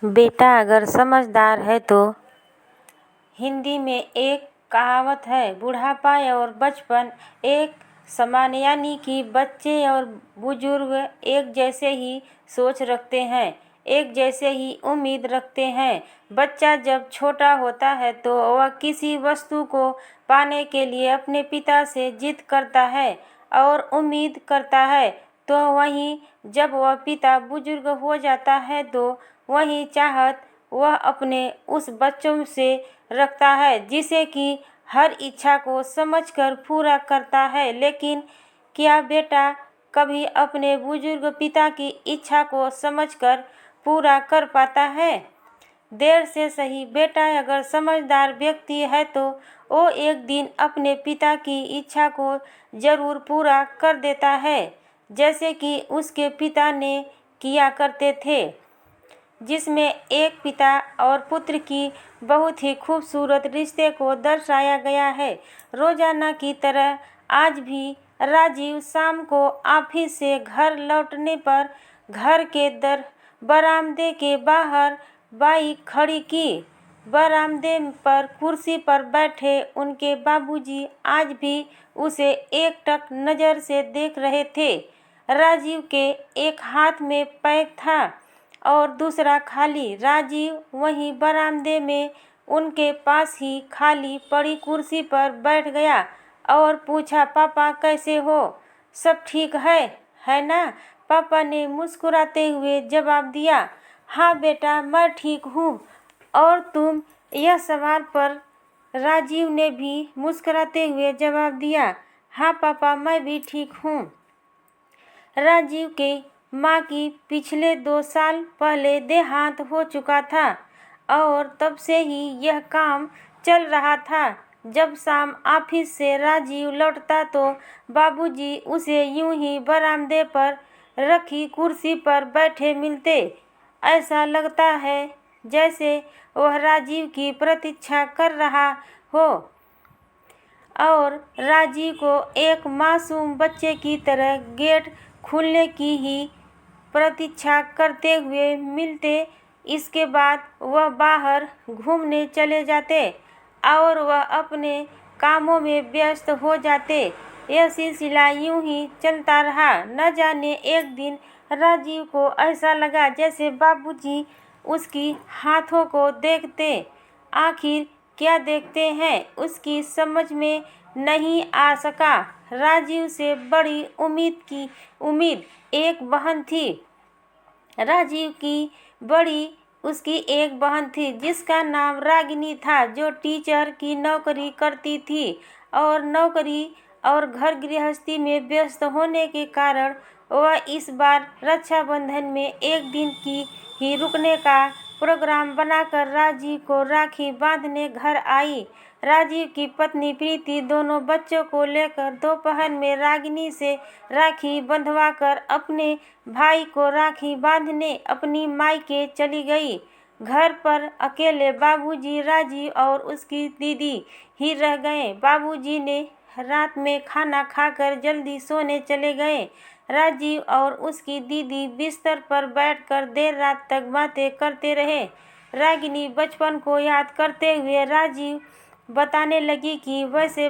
बेटा अगर समझदार है तो हिंदी में एक कहावत है, बुढ़ापा और बचपन एक समान, यानी कि बच्चे और बुजुर्ग एक जैसे ही सोच रखते हैं, एक जैसे ही उम्मीद रखते हैं। बच्चा जब छोटा होता है तो वह किसी वस्तु को पाने के लिए अपने पिता से जिद करता है और उम्मीद करता है। तो वहीं जब वह पिता बुजुर्ग हो जाता है तो वही चाहत वह अपने उस बच्चों से रखता है, जिसे कि हर इच्छा को समझकर पूरा करता है। लेकिन क्या बेटा कभी अपने बुजुर्ग पिता की इच्छा को समझकर पूरा कर पाता है? देर से सही, बेटा अगर समझदार व्यक्ति है तो वो एक दिन अपने पिता की इच्छा को जरूर पूरा कर देता है, जैसे कि उसके पिता ने किया करते थे, जिसमें एक पिता और पुत्र की बहुत ही खूबसूरत रिश्ते को दर्शाया गया है। रोजाना की तरह आज भी राजीव शाम को ऑफिस से घर लौटने पर घर के बरामदे के बाहर बाइक खड़ी की। बरामदे पर कुर्सी पर बैठे उनके बाबूजी आज भी उसे एकटक नज़र से देख रहे थे। राजीव के एक हाथ में पैक था और दूसरा खाली। राजीव वहीं बरामदे में उनके पास ही खाली पड़ी कुर्सी पर बैठ गया और पूछा, पापा कैसे हो? सब ठीक है ना? पापा ने मुस्कुराते हुए जवाब दिया, हाँ बेटा मैं ठीक हूँ। और तुम? यह सवाल पर राजीव ने भी मुस्कुराते हुए जवाब दिया, हाँ पापा मैं भी ठीक हूँ। राजीव के माँ की पिछले 2 साल पहले देहांत हो चुका था और तब से ही यह काम चल रहा था। जब शाम ऑफिस से राजीव लौटता तो बाबूजी उसे यूं ही बरामदे पर रखी कुर्सी पर बैठे मिलते। ऐसा लगता है जैसे वह राजीव की प्रतीक्षा कर रहा हो और राजीव को एक मासूम बच्चे की तरह गेट खुलने की ही प्रतीक्षा करते हुए मिलते। इसके बाद वह बाहर घूमने चले जाते और वह अपने कामों में व्यस्त हो जाते। यह सिलसिला यूं ही चलता रहा। न जाने एक दिन राजीव को ऐसा लगा जैसे बाबूजी उसकी हाथों को देखते। आखिर क्या देखते हैं उसकी समझ में नहीं आ सका। राजीव से बड़ी उम्मीद एक बहन थी। राजीव की बड़ी उसकी एक बहन थी जिसका नाम रागिनी था, जो टीचर की नौकरी करती थी और नौकरी और घर गृहस्थी में व्यस्त होने के कारण वह इस बार रक्षाबंधन में एक दिन की ही रुकने का प्रोग्राम बनाकर राजीव को राखी बांधने घर आई। राजीव की पत्नी प्रीति दोनों बच्चों को लेकर दोपहर में रागिनी से राखी बंधवाकर अपने भाई को राखी बांधने अपनी मायके चली गई। घर पर अकेले बाबूजी, राजीव और उसकी दीदी ही रह गए। बाबूजी ने रात में खाना खाकर जल्दी सोने चले गए। राजीव और उसकी दीदी बिस्तर पर बैठकर देर रात तक बातें करते रहे। रागिनी बचपन को याद करते हुए राजीव बताने लगी कि वैसे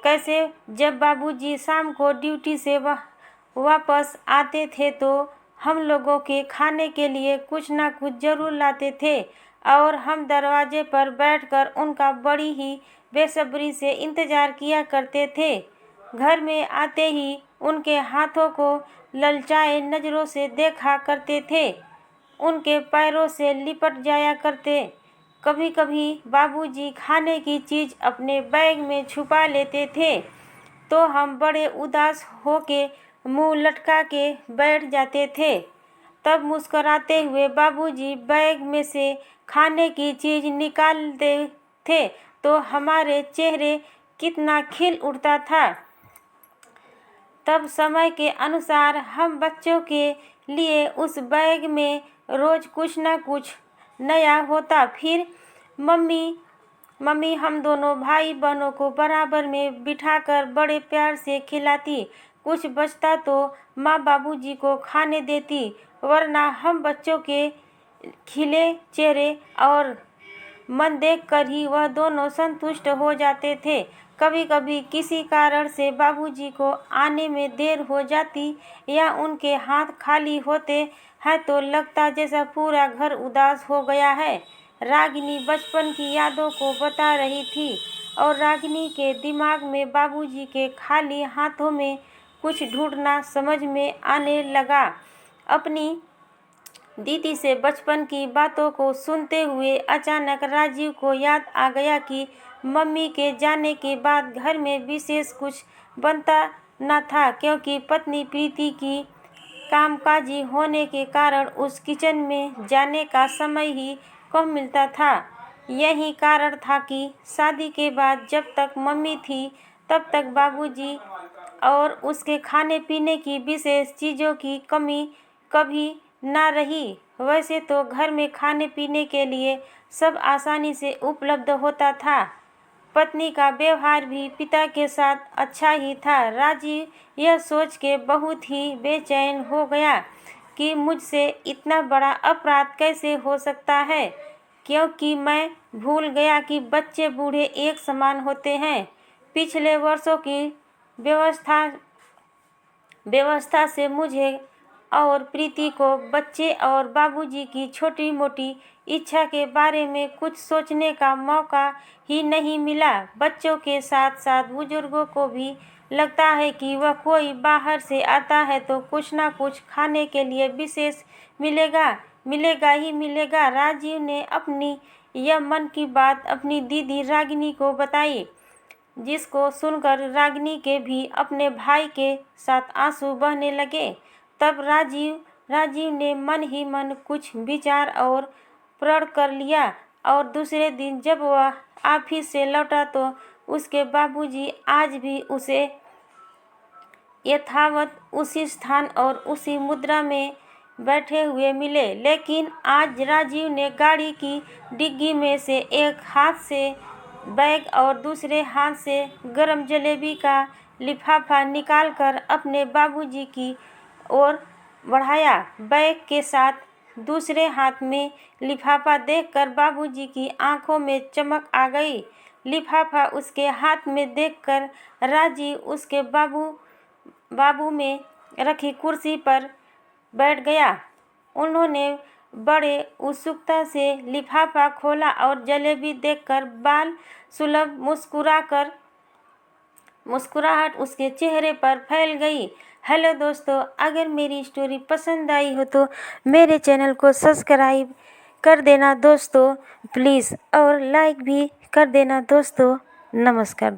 कैसे जब बाबूजी शाम को ड्यूटी से वापस आते थे तो हम लोगों के खाने के लिए कुछ ना कुछ जरूर लाते थे और हम दरवाजे पर बैठकर उनका बड़ी ही बेसब्री से इंतजार किया करते थे। घर में आते ही उनके हाथों को ललचाए नज़रों से देखा करते थे, उनके पैरों से लिपट जाया करते। कभी कभी बाबूजी खाने की चीज़ अपने बैग में छुपा लेते थे तो हम बड़े उदास होके मुंह लटका के बैठ जाते थे। तब मुस्कुराते हुए बाबूजी बैग में से खाने की चीज़ निकालते थे तो हमारे चेहरे कितना खिल उठता था। तब समय के अनुसार हम बच्चों के लिए उस बैग में रोज कुछ ना कुछ नया होता। फिर मम्मी हम दोनों भाई बहनों को बराबर में बिठाकर बड़े प्यार से खिलाती। कुछ बचता तो माँ बाबूजी को खाने देती, वरना हम बच्चों के खिले चेहरे और मन देखकर ही वह दोनों संतुष्ट हो जाते थे। कभी कभी किसी कारण से बाबूजी को आने में देर हो जाती या उनके हाथ खाली होते हैं तो लगता जैसा पूरा घर उदास हो गया है। रागिनी बचपन की यादों को बता रही थी और रागिनी के दिमाग में बाबूजी के खाली हाथों में कुछ ढूंढना समझ में आने लगा। अपनी दीदी से बचपन की बातों को सुनते हुए अचानक राजीव को याद आ गया कि मम्मी के जाने के बाद घर में विशेष कुछ बनता न था, क्योंकि पत्नी प्रीति की कामकाजी होने के कारण उस किचन में जाने का समय ही कम मिलता था। यही कारण था कि शादी के बाद जब तक मम्मी थी तब तक बाबूजी और उसके खाने पीने की विशेष चीज़ों की कमी कभी ना रही। वैसे तो घर में खाने पीने के लिए सब आसानी से उपलब्ध होता था। पत्नी का व्यवहार भी पिता के साथ अच्छा ही था। राजीव यह सोच के बहुत ही बेचैन हो गया कि मुझसे इतना बड़ा अपराध कैसे हो सकता है, क्योंकि मैं भूल गया कि बच्चे बूढ़े एक समान होते हैं। पिछले वर्षों की व्यवस्था से मुझे और प्रीति को बच्चे और बाबूजी की छोटी मोटी इच्छा के बारे में कुछ सोचने का मौका ही नहीं मिला। बच्चों के साथ साथ बुजुर्गों को भी लगता है कि वह कोई बाहर से आता है तो कुछ ना कुछ खाने के लिए विशेष मिलेगा ही मिलेगा। राजीव ने अपनी यह मन की बात अपनी दीदी रागिनी को बताई, जिसको सुनकर रागिनी के भी अपने भाई के साथ आंसू बहने लगे। तब राजीव ने मन ही मन कुछ विचार और प्रण कर लिया और दूसरे दिन जब वह ऑफिस से लौटा तो उसके बाबूजी आज भी उसे यथावत उसी स्थान और उसी मुद्रा में बैठे हुए मिले। लेकिन आज राजीव ने गाड़ी की डिग्गी में से एक हाथ से बैग और दूसरे हाथ से गरम जलेबी का लिफाफा निकालकर अपने बाबूजी की ओर बढ़ाया। बैग के साथ दूसरे हाथ में लिफाफा देखकर बाबूजी की आंखों में चमक आ गई। लिफाफा उसके हाथ में देखकर राजीव उसके बाबू में रखी कुर्सी पर बैठ गया। उन्होंने बड़े उत्सुकता से लिफाफा खोला और जलेबी देखकर बाल सुलभ मुस्कुराहट उसके चेहरे पर फैल गई। हेलो दोस्तों, अगर मेरी स्टोरी पसंद आई हो तो मेरे चैनल को सब्सक्राइब कर देना दोस्तों प्लीज़, और लाइक भी कर देना दोस्तों। नमस्कार।